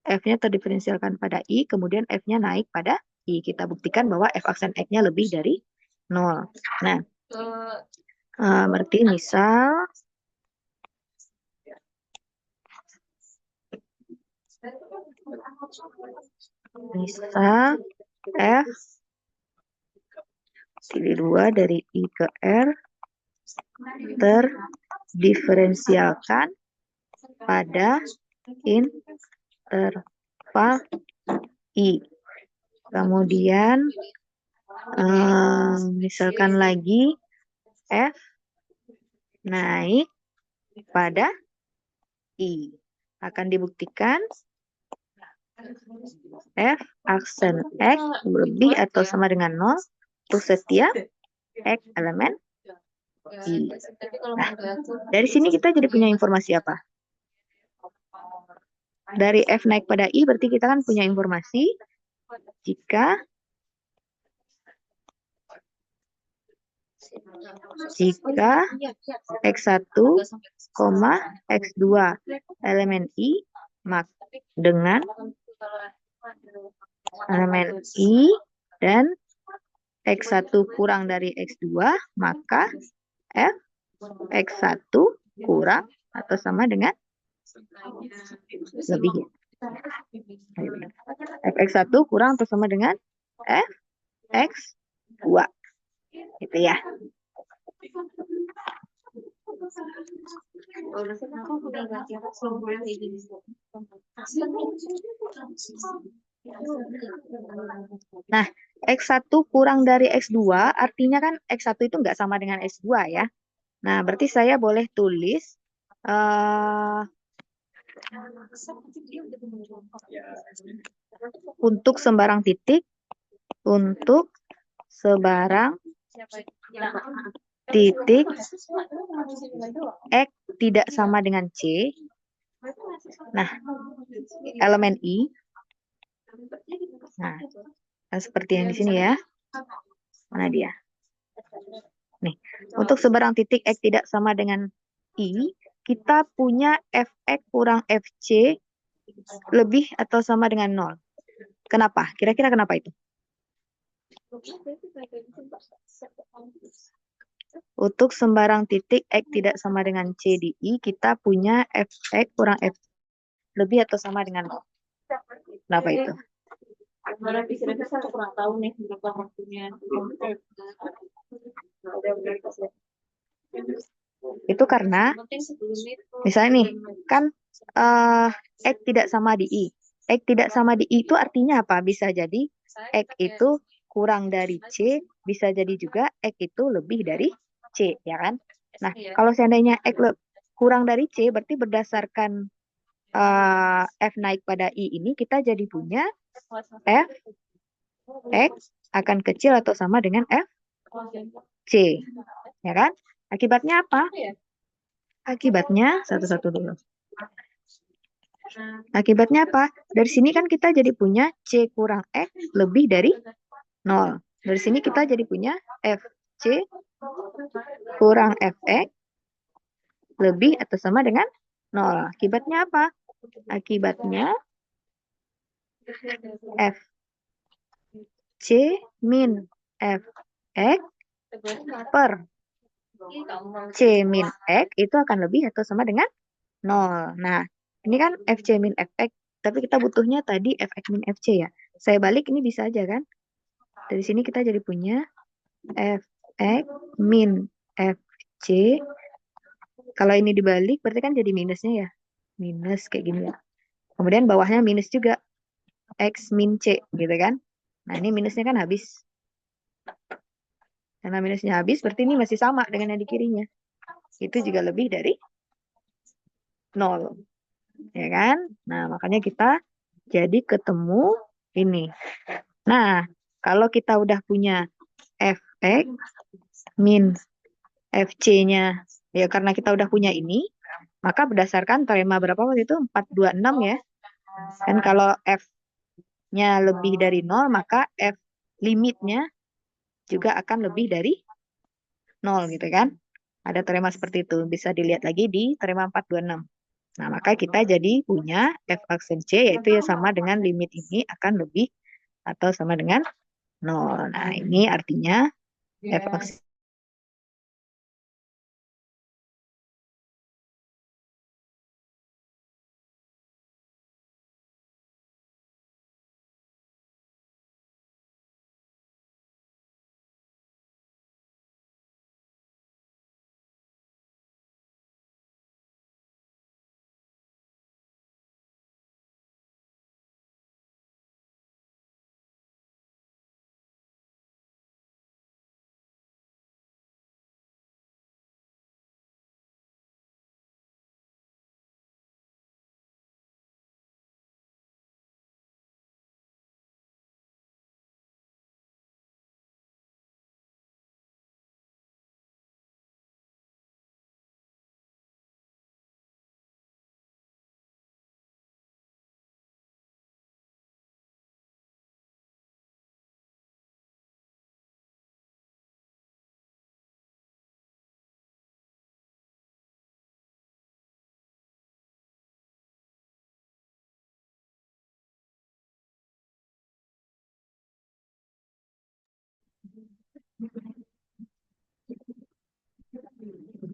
F-nya terdiferensialkan pada I, kemudian F-nya naik pada I. Kita buktikan bahwa F aksen X-nya lebih dari 0. Nah, berarti misal F pilih 2 dari I ke R terdiferensialkan pada interval I. Kemudian misalkan lagi F naik pada I. Akan dibuktikan F aksen X lebih atau sama dengan 0 untuk setiap X elemen I. Nah, dari sini kita jadi punya informasi apa? Dari F naik pada I berarti kita kan punya informasi jika X1, X2 elemen I dengan elemen I dan X1 kurang dari X2, maka F X1 kurang atau sama dengan lebih. F X1 kurang atau sama dengan F X2. Gitu ya. Nah, X1 kurang dari X2 artinya kan X1 itu nggak sama dengan X2 ya. Nah, berarti saya boleh tulis untuk sembarang titik X tidak sama dengan C. Nah, elemen I. Nah, seperti yang di sini ya. Mana dia? Nih, untuk sebarang titik X tidak sama dengan I, kita punya Fx kurang Fc lebih atau sama dengan 0. Kenapa? Kira-kira kenapa itu? Untuk sembarang titik X tidak sama dengan C di I, kita punya Fx kurang F lebih atau sama dengan 0. Kenapa itu? Itu karena, misalnya nih, kan X tidak sama di I. X tidak sama di I itu artinya apa? Bisa jadi X itu kurang dari C, bisa jadi juga X itu lebih dari C, ya kan? Nah, kalau seandainya X kurang dari C, berarti berdasarkan F naik pada I ini, kita jadi punya F X akan kecil atau sama dengan F C, ya kan? Akibatnya apa? Akibatnya, satu-satu dulu. Akibatnya apa? Dari sini kan kita jadi punya C kurang X lebih dari 0. Dari sini kita jadi punya FC kurang Fx lebih atau sama dengan 0. Akibatnya apa? Akibatnya FC min Fx per C min X itu akan lebih atau sama dengan 0. Nah, ini kan FC min Fx, tapi kita butuhnya tadi Fx min Fc ya. Saya balik ini bisa aja kan? Dari sini kita jadi punya Fx min Fc. Kalau ini dibalik berarti kan jadi minusnya ya. Minus kayak gini ya. Kemudian bawahnya minus juga. X min C gitu kan. Nah, ini minusnya kan habis. Karena minusnya habis, berarti ini masih sama dengan yang di kirinya. Itu juga lebih dari 0. Ya kan? Nah, makanya kita jadi ketemu ini. Nah, kalau kita udah punya Fx min Fc-nya, ya karena kita udah punya ini, maka berdasarkan teorema berapa waktu itu? 426 ya. Kan kalau F-nya lebih dari 0, maka F limitnya juga akan lebih dari 0 gitu kan. Ada teorema seperti itu. Bisa dilihat lagi di teorema 426. Nah, maka kita jadi punya f aksen C yaitu ya sama dengan limit ini akan lebih atau sama dengan 0. Nah, ini artinya f aksen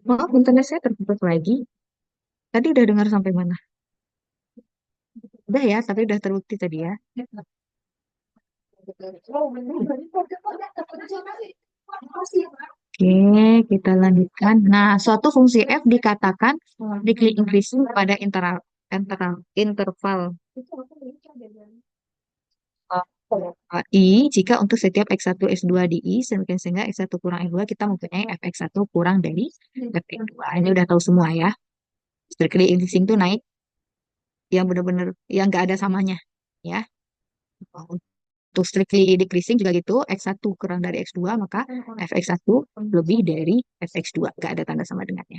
Maaf, internet saya terputus lagi. Tadi udah dengar sampai mana? Udah ya, tapi udah terbukti tadi ya. Oke, kita lanjutkan. Nah, suatu fungsi f dikatakan strictly increasing pada interval I jika untuk setiap X1 X2 di I sehingga X1 kurang X2 kita mempunyai fx1 kurang dari fx2. Ini udah tahu semua ya. Strictly increasing itu naik yang benar-benar yang nggak ada samanya ya. Untuk strictly decreasing juga gitu, X1 kurang dari X2 maka fx1 lebih dari fx2, nggak ada tanda sama dengannya.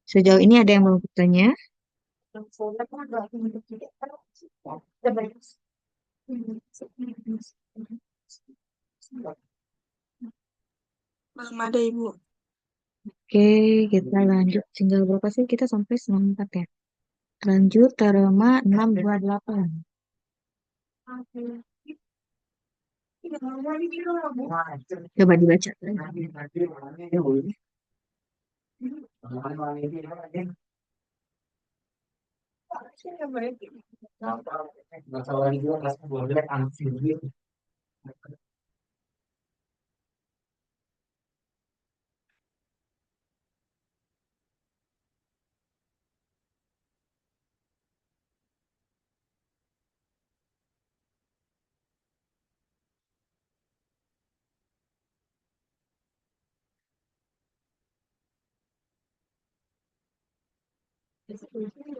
Sejauh ini ada yang mau bertanya? Belum ada Ibu. Oke, kita lanjut. Tinggal berapa sih? Kita sampai 94 ya. Lanjut teorema 628. Coba dibaca.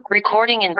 Recording in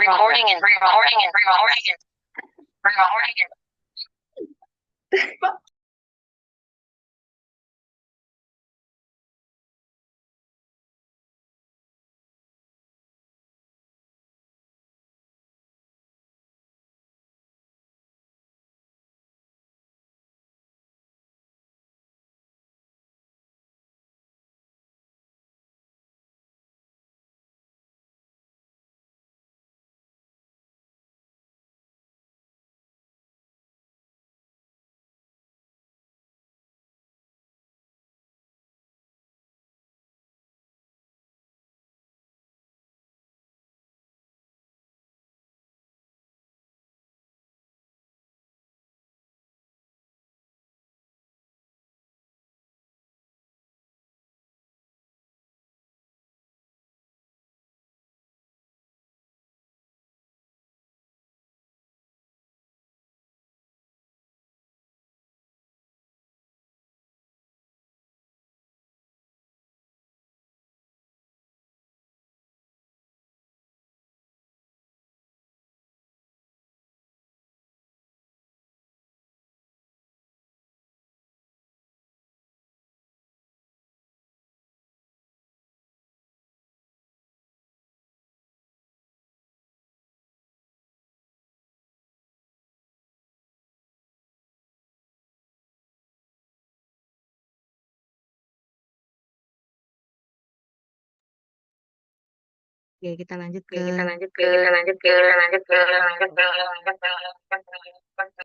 Oke, kita lanjut Oke, ke kita lanjut ke kita lanjut ke lanjut ke lanjut ke lanjut ke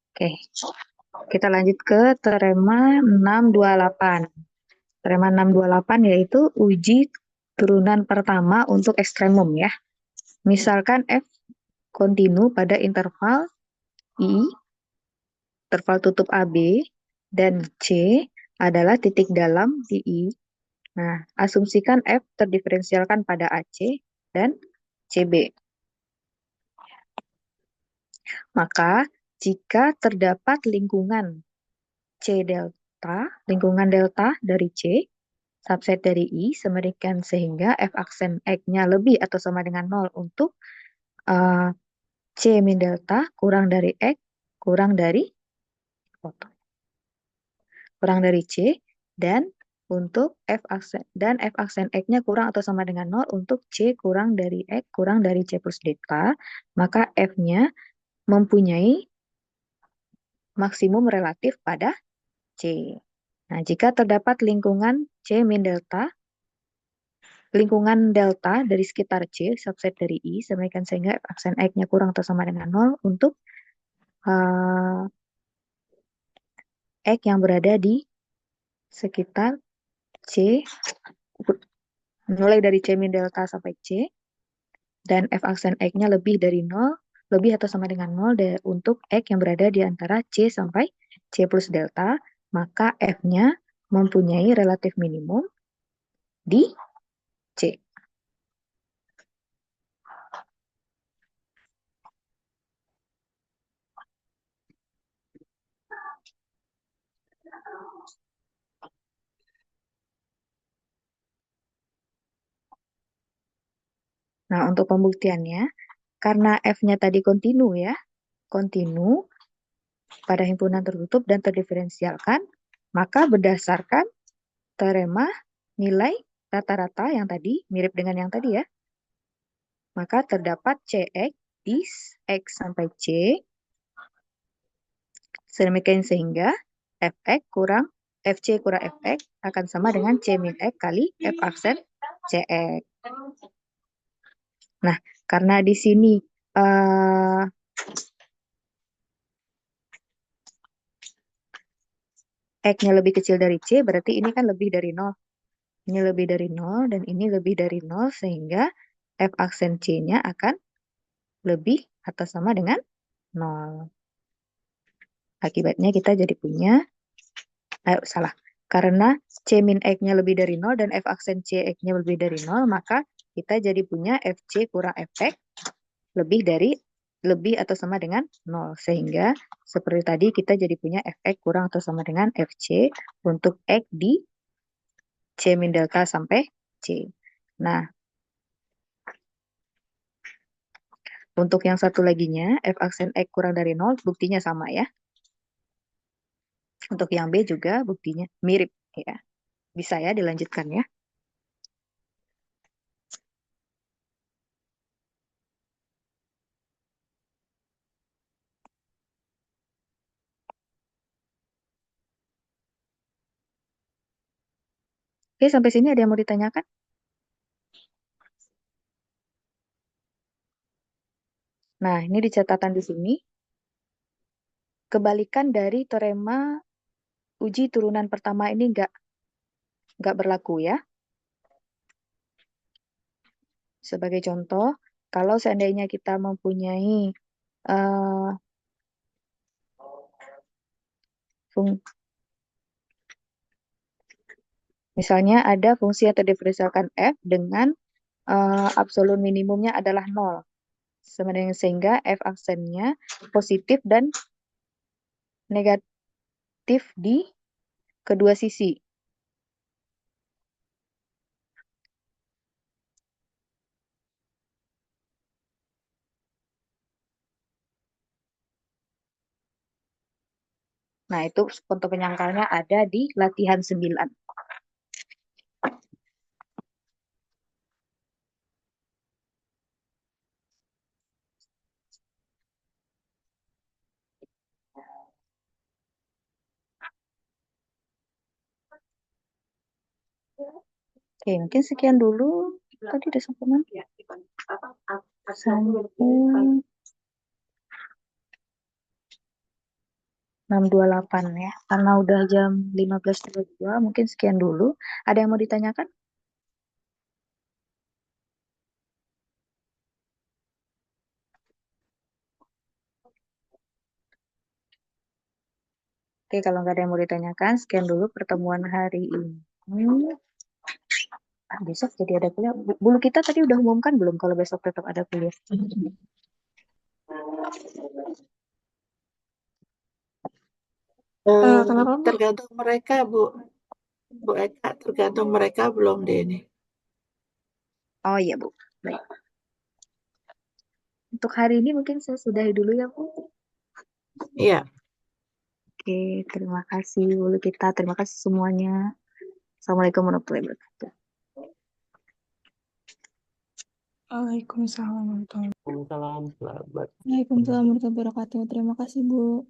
Oke, kita lanjut ke teorema 628. Teorema 628 yaitu uji turunan pertama untuk ekstremum ya. Misalkan F kontinu pada interval I, interval tutup AB, dan C adalah titik dalam di I. Nah, asumsikan F terdiferensialkan pada AC dan CB. Maka, jika terdapat lingkungan C delta, lingkungan delta dari C, subset dari I, semerikan sehingga F aksen X-nya lebih atau sama dengan 0 untuk C min delta kurang dari X, kurang dari C, dan untuk F aksen X-nya kurang atau sama dengan 0 untuk C kurang dari X, kurang dari C plus delta, maka F-nya mempunyai maksimum relatif pada C. Nah, jika terdapat lingkungan C min delta, lingkungan delta dari sekitar C, subset dari I, semaikan sehingga F aksen X-nya kurang atau sama dengan 0 untuk X yang berada di sekitar C, mulai dari C min delta sampai C, dan F aksen X-nya lebih dari 0, lebih atau sama dengan 0 untuk X yang berada di antara C sampai C plus delta, maka F-nya mempunyai relatif minimum di C. Nah, untuk pembuktiannya, karena F-nya tadi kontinu ya, kontinu pada himpunan tertutup dan terdiferensialkan, maka berdasarkan teorema nilai rata-rata yang tadi, mirip dengan yang tadi ya, maka terdapat Cx di X sampai C, sedemikian sehingga Fx kurang Fc kurang Fx akan sama dengan C min X kali F aksen Cx. Nah, karena di sini X-nya lebih kecil dari C, berarti ini kan lebih dari 0. Ini lebih dari 0 dan ini lebih dari 0, sehingga F aksen C-nya akan lebih atau sama dengan 0. Akibatnya kita jadi punya, salah. Karena C min X-nya lebih dari 0 dan F aksen C X-nya lebih dari 0, maka kita jadi punya FC kurang Fx lebih atau sama dengan 0. Sehingga seperti tadi kita jadi punya Fx kurang atau sama dengan Fc untuk X di C min delta sampai C. Nah, untuk yang satu laginya, F aksen X kurang dari 0, buktinya sama ya. Untuk yang B juga buktinya mirip ya. Bisa ya dilanjutkan ya. Oke, sampai sini ada yang mau ditanyakan? Nah, ini di catatan di sini. Kebalikan dari teorema uji turunan pertama ini nggak berlaku ya. Sebagai contoh, kalau seandainya kita mempunyai misalnya ada fungsi yang terdiferensialkan F dengan absolut minimumnya adalah 0. Sehingga F aksennya positif dan negatif di kedua sisi. Nah, itu contoh penyangkalnya ada di latihan 9. Oke, mungkin sekian dulu. Tadi udah sampai mana? Sampai 6.28 ya. Karena udah jam 15.32, mungkin sekian dulu. Ada yang mau ditanyakan? Oke, kalau nggak ada yang mau ditanyakan, sekian dulu pertemuan hari ini. Besok jadi ada kuliah. Bulu kita tadi udah umumkan belum kalau besok tetap ada kuliah? Kenapa, Bu? Tergantung mereka, Bu Eka, tergantung mereka belum deh ini. Oh iya, Bu. Baik. Untuk hari ini mungkin saya sudahi dulu ya, Bu. Iya. Oke, terima kasih Bulu kita. Terima kasih semuanya. Assalamualaikum warahmatullahi wabarakatuh. Waalaikumsalam warahmatullahi Waalaikumsalam, selamat. Waalaikumsalam warahmatullahi wabarakatuh. Terima kasih, Bu.